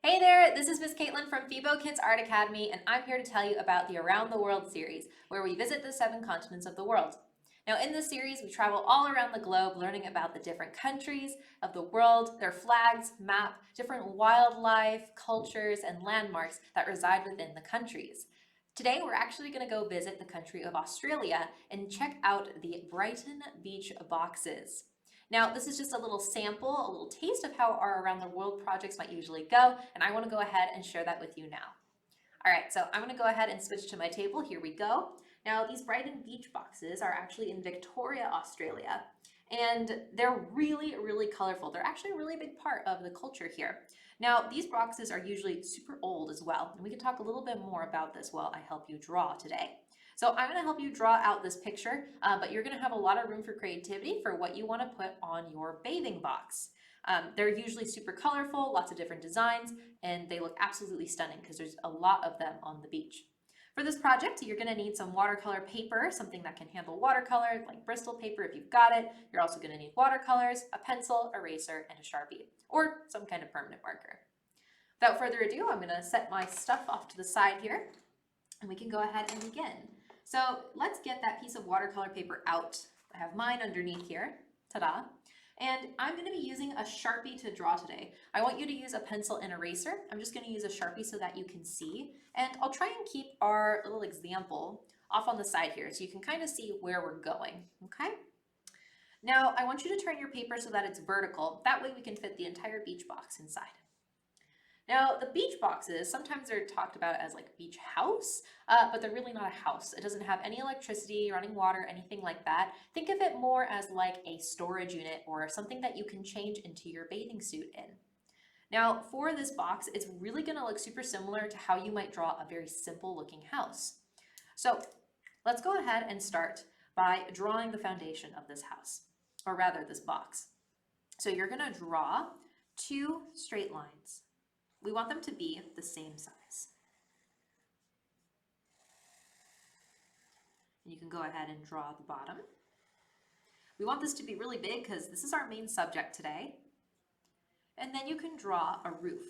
Hey there, this is Miss Kaitlin from Fibo Kids Art Academy, and I'm here to tell you about the Around the World series, where we visit the 7 continents of the world. Now, in this series, we travel all around the globe learning about the different countries of the world, their flags, map, different wildlife, cultures, and landmarks that reside within the countries. Today, we're actually going to go visit the country of Australia and check out the Brighton Beach Boxes. Now, this is just a little sample, a little taste of how our Around the World projects might usually go, and I want to go ahead and share that with you now. All right, so I'm going to go ahead and switch to my table. Here we go. Now, these Brighton Beach Boxes are actually in Victoria, Australia, and they're really, really colorful. They're actually a really big part of the culture here. Now, these boxes are usually super old as well, and we can talk a little bit more about this while I help you draw today. So I'm going to help you draw out this picture, but you're going to have a lot of room for creativity for what you want to put on your bathing box. They're usually super colorful, lots of different designs, and they look absolutely stunning because there's a lot of them on the beach. For this project, you're going to need some watercolor paper, something that can handle watercolor, like Bristol paper if you've got it. You're also going to need watercolors, a pencil, eraser, and a Sharpie, or some kind of permanent marker. Without further ado, I'm going to set my stuff off to the side here, and we can go ahead and begin. So let's get that piece of watercolor paper out. I have mine underneath here, ta-da. And I'm going to be using a Sharpie to draw today. I want you to use a pencil and eraser. I'm just going to use a Sharpie so that you can see. And I'll try and keep our little example off on the side here so you can kind of see where we're going, okay? Now, I want you to turn your paper so that it's vertical. That way we can fit the entire beach box inside. Now, the beach boxes, sometimes they're talked about as like beach house, but they're really not a house. It doesn't have any electricity, running water, anything like that. Think of it more as like a storage unit or something that you can change into your bathing suit in. Now, for this box, it's really gonna look super similar to how you might draw a very simple looking house. So let's go ahead and start by drawing the foundation of this house, or rather this box. So you're gonna draw 2 straight lines. We want them to be the same size. And you can go ahead and draw the bottom. We want this to be really big because this is our main subject today. And then you can draw a roof.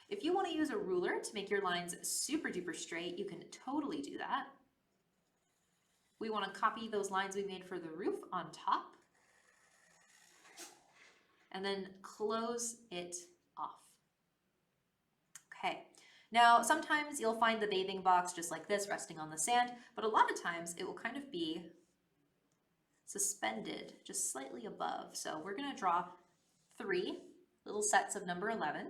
If you want to use a ruler to make your lines super duper straight, you can totally do that. We want to copy those lines we made for the roof on top. And then close it off. Okay, now sometimes you'll find the bathing box just like this resting on the sand, but a lot of times it will kind of be suspended just slightly above. So we're going to draw 3 little sets of number 11.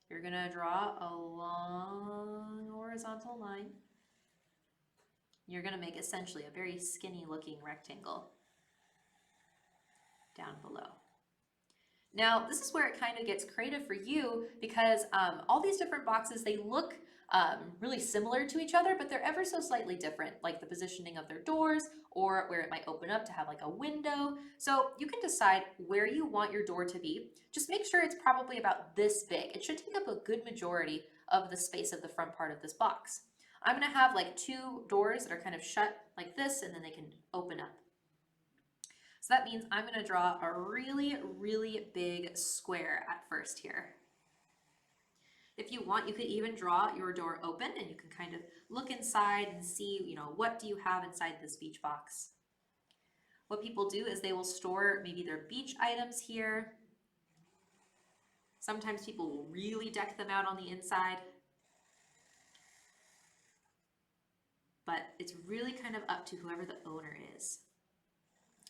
You're going to draw a long horizontal line. You're going to make essentially a very skinny looking rectangle down below. Now, this is where it kind of gets creative for you because all these different boxes, they look really similar to each other, but they're ever so slightly different, like the positioning of their doors or where it might open up to have like a window. So you can decide where you want your door to be. Just make sure it's probably about this big. It should take up a good majority of the space of the front part of this box. I'm going to have like 2 doors that are kind of shut like this, and then they can open up. So that means I'm going to draw a really, really big square at first here. If you want, you could even draw your door open and you can kind of look inside and see, what do you have inside this beach box. What people do is they will store maybe their beach items here. Sometimes people will really deck them out on the inside. But it's really kind of up to whoever the owner is.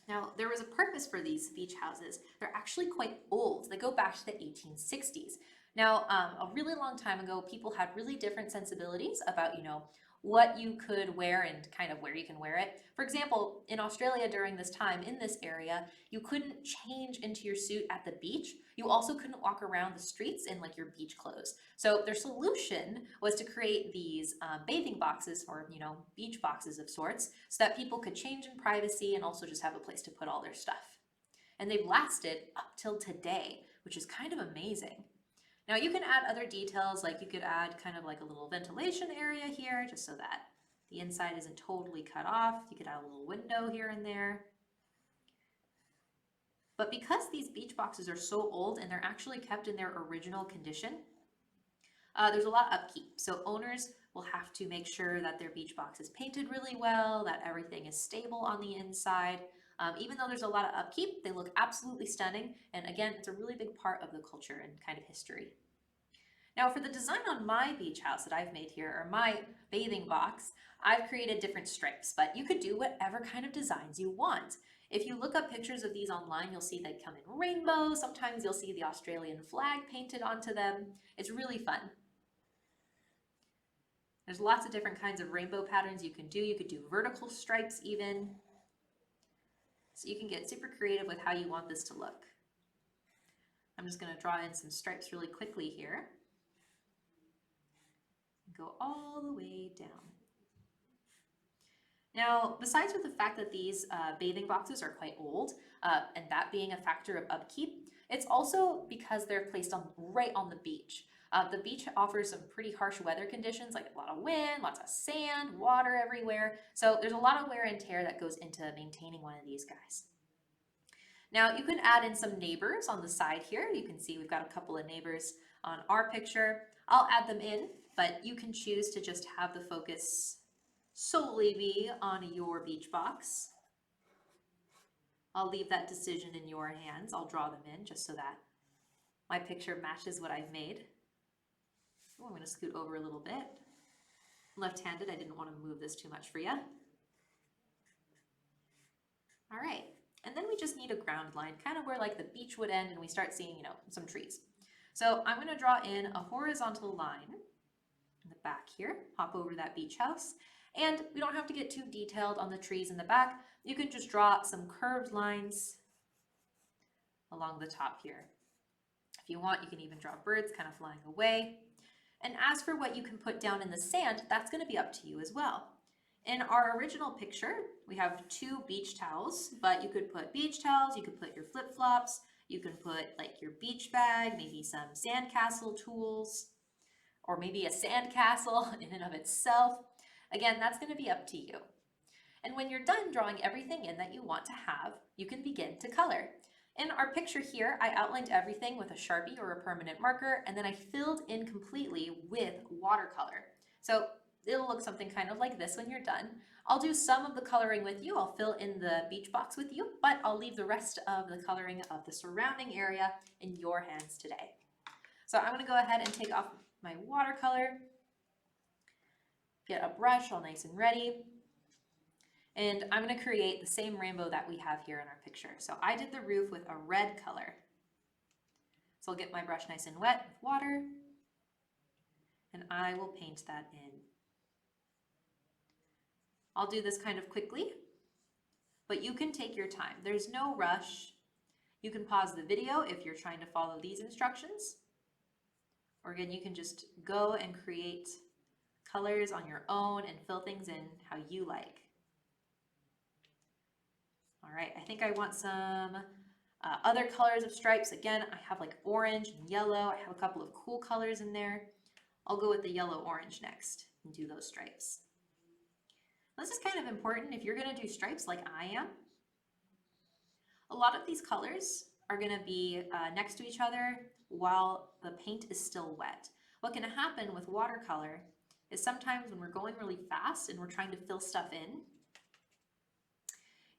Now, there was a purpose for these beach houses. They're actually quite old. They go back to the 1860s. Now, a really long time ago, people had really different sensibilities about, what you could wear and kind of where you can wear it. For example, in Australia during this time, in this area, you couldn't change into your suit at the beach. You also couldn't walk around the streets in like your beach clothes. So their solution was to create these bathing boxes or, beach boxes of sorts so that people could change in privacy and also just have a place to put all their stuff. And they've lasted up till today, which is kind of amazing. Now you can add other details, like you could add kind of like a little ventilation area here just so that the inside isn't totally cut off. You could add a little window here and there. But because these beach boxes are so old and they're actually kept in their original condition, there's a lot of upkeep. So owners will have to make sure that their beach box is painted really well, that everything is stable on the inside. Even though there's a lot of upkeep, they look absolutely stunning. And again, it's a really big part of the culture and kind of history. Now for the design on my beach house that I've made here, or my bathing box, I've created different stripes, but you could do whatever kind of designs you want. If you look up pictures of these online, you'll see they come in rainbows. Sometimes you'll see the Australian flag painted onto them. It's really fun. There's lots of different kinds of rainbow patterns you can do. You could do vertical stripes even. So you can get super creative with how you want this to look. I'm just going to draw in some stripes really quickly here. Go all the way down. Now, besides with the fact that these bathing boxes are quite old, and that being a factor of upkeep, it's also because they're placed right on the beach. The beach offers some pretty harsh weather conditions, like a lot of wind, lots of sand, water everywhere. So there's a lot of wear and tear that goes into maintaining one of these guys. Now you can add in some neighbors on the side here. You can see we've got a couple of neighbors on our picture. I'll add them in, but you can choose to just have the focus solely be on your beach box. I'll leave that decision in your hands. I'll draw them in just so that my picture matches what I've made. Oh, I'm going to scoot over a little bit. Left-handed, I didn't want to move this too much for you. All right, and then we just need a ground line, kind of where like the beach would end and we start seeing, some trees. So I'm going to draw in a horizontal line in the back here, hop over that beach house. And we don't have to get too detailed on the trees in the back. You can just draw some curved lines along the top here. If you want, you can even draw birds kind of flying away. And as for what you can put down in the sand, that's going to be up to you as well. In our original picture, we have 2 beach towels, but you could put beach towels, you could put your flip-flops, you can put like your beach bag, maybe some sandcastle tools, or maybe a sandcastle in and of itself. Again, that's going to be up to you. And when you're done drawing everything in that you want to have, you can begin to color. In our picture here, I outlined everything with a Sharpie or a permanent marker, and then I filled in completely with watercolor. So it'll look something kind of like this when you're done. I'll do some of the coloring with you. I'll fill in the beach box with you, but I'll leave the rest of the coloring of the surrounding area in your hands today. So I'm going to go ahead and take off my watercolor, get a brush all nice and ready. And I'm going to create the same rainbow that we have here in our picture. So I did the roof with a red color. So I'll get my brush nice and wet with water, and I will paint that in. I'll do this kind of quickly, but you can take your time. There's no rush. You can pause the video if you're trying to follow these instructions. Or again, you can just go and create colors on your own and fill things in how you like. All right, I think I want some other colors of stripes. Again, I have like orange and yellow. I have a couple of cool colors in there. I'll go with the yellow-orange next and do those stripes. This is kind of important if you're going to do stripes like I am. A lot of these colors are going to be next to each other while the paint is still wet. What can happen with watercolor is sometimes when we're going really fast and we're trying to fill stuff in,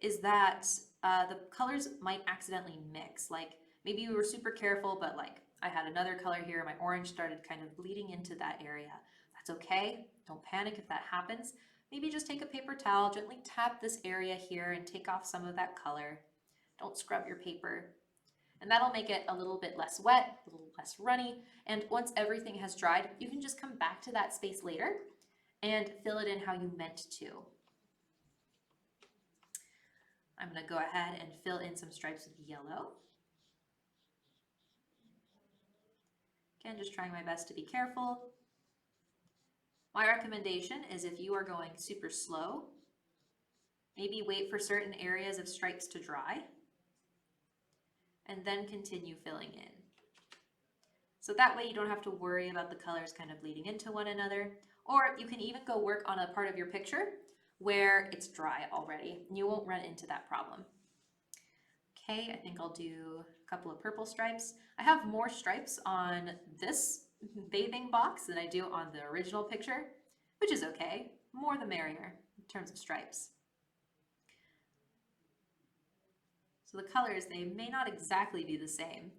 is that the colors might accidentally mix. Like maybe we were super careful, but like I had another color here, my orange started kind of bleeding into that area. That's okay, don't panic if that happens. Maybe just take a paper towel, gently tap this area here and take off some of that color. Don't scrub your paper. And that'll make it a little bit less wet, a little less runny. And once everything has dried, you can just come back to that space later and fill it in how you meant to. I'm going to go ahead and fill in some stripes with yellow. Again, just trying my best to be careful. My recommendation is if you are going super slow, maybe wait for certain areas of stripes to dry and then continue filling in. So that way you don't have to worry about the colors kind of bleeding into one another. Or you can even go work on a part of your picture where it's dry already and you won't run into that problem. Okay, I think I'll do a couple of purple stripes. I have more stripes on this bathing box than I do on the original picture, which is okay. More the merrier in terms of stripes. So the colors, they may not exactly be the same.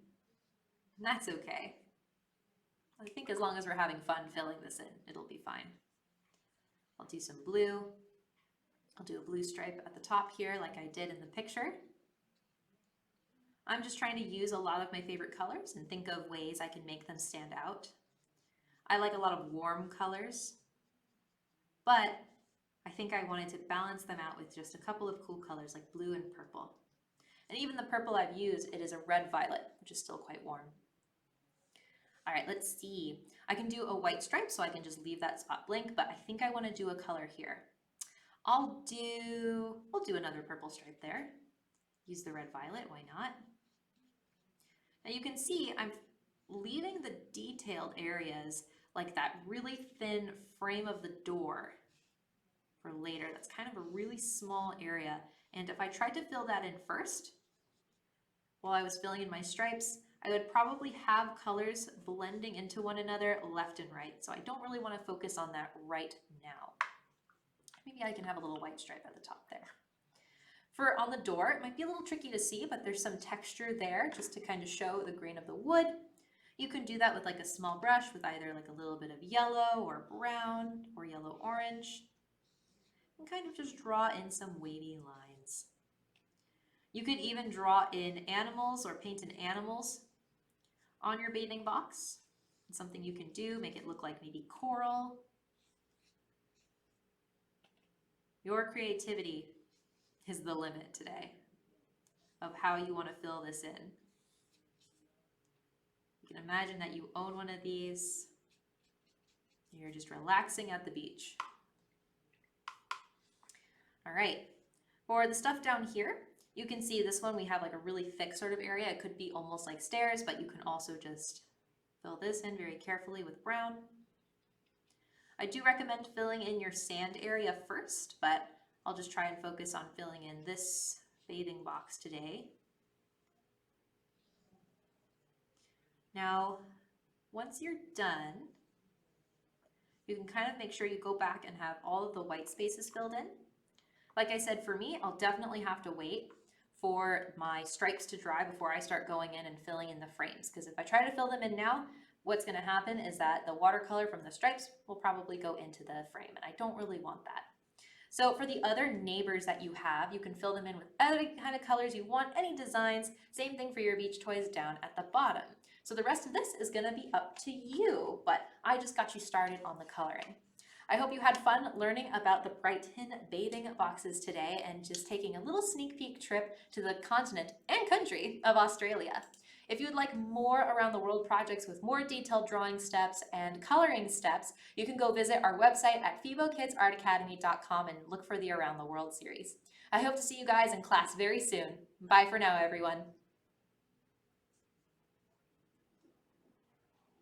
And that's okay. I think as long as we're having fun filling this in, it'll be fine. I'll do some blue. I'll do a blue stripe at the top here like I did in the picture. I'm just trying to use a lot of my favorite colors and think of ways I can make them stand out. I like a lot of warm colors, but I think I wanted to balance them out with just a couple of cool colors like blue and purple. And even the purple I've used, it is a red violet, which is still quite warm. All right, let's see. I can do a white stripe, so I can just leave that spot blank, but I think I want to do a color here. I'll do another purple stripe there. Use the red violet, why not? Now you can see I'm leaving the detailed areas like that really thin frame of the door for later. That's kind of a really small area. And if I tried to fill that in first, while I was filling in my stripes, I would probably have colors blending into one another left and right. So I don't really want to focus on that right now. Maybe I can have a little white stripe at the top there. For on the door, it might be a little tricky to see, but there's some texture there just to kind of show the grain of the wood. You can do that with like a small brush with either like a little bit of yellow or brown or yellow-orange. And kind of just draw in some wavy lines. You could even draw in animals or paint in animals on your bathing box. It's something you can do, make it look like maybe coral. Your creativity is the limit today of how you want to fill this in. You can imagine that you own one of these. You're just relaxing at the beach. All right, for the stuff down here, you can see this one, we have like a really thick sort of area. It could be almost like stairs, but you can also just fill this in very carefully with brown. I do recommend filling in your sand area first, but I'll just try and focus on filling in this bathing box today. Now, once you're done, you can kind of make sure you go back and have all of the white spaces filled in. Like I said, for me, I'll definitely have to wait for my stripes to dry before I start going in and filling in the frames. Because if I try to fill them in now, what's going to happen is that the watercolor from the stripes will probably go into the frame, and I don't really want that. So for the other neighbors that you have, you can fill them in with any kind of colors you want, any designs. Same thing for your beach toys down at the bottom. So the rest of this is going to be up to you, but I just got you started on the coloring. I hope you had fun learning about the Brighton Bathing Boxes today and just taking a little sneak peek trip to the continent and country of Australia. If you would like more around the world projects with more detailed drawing steps and coloring steps, you can go visit our website at FiboKidsArtAcademy.com and look for the Around the World series. I hope to see you guys in class very soon. Bye for now, everyone.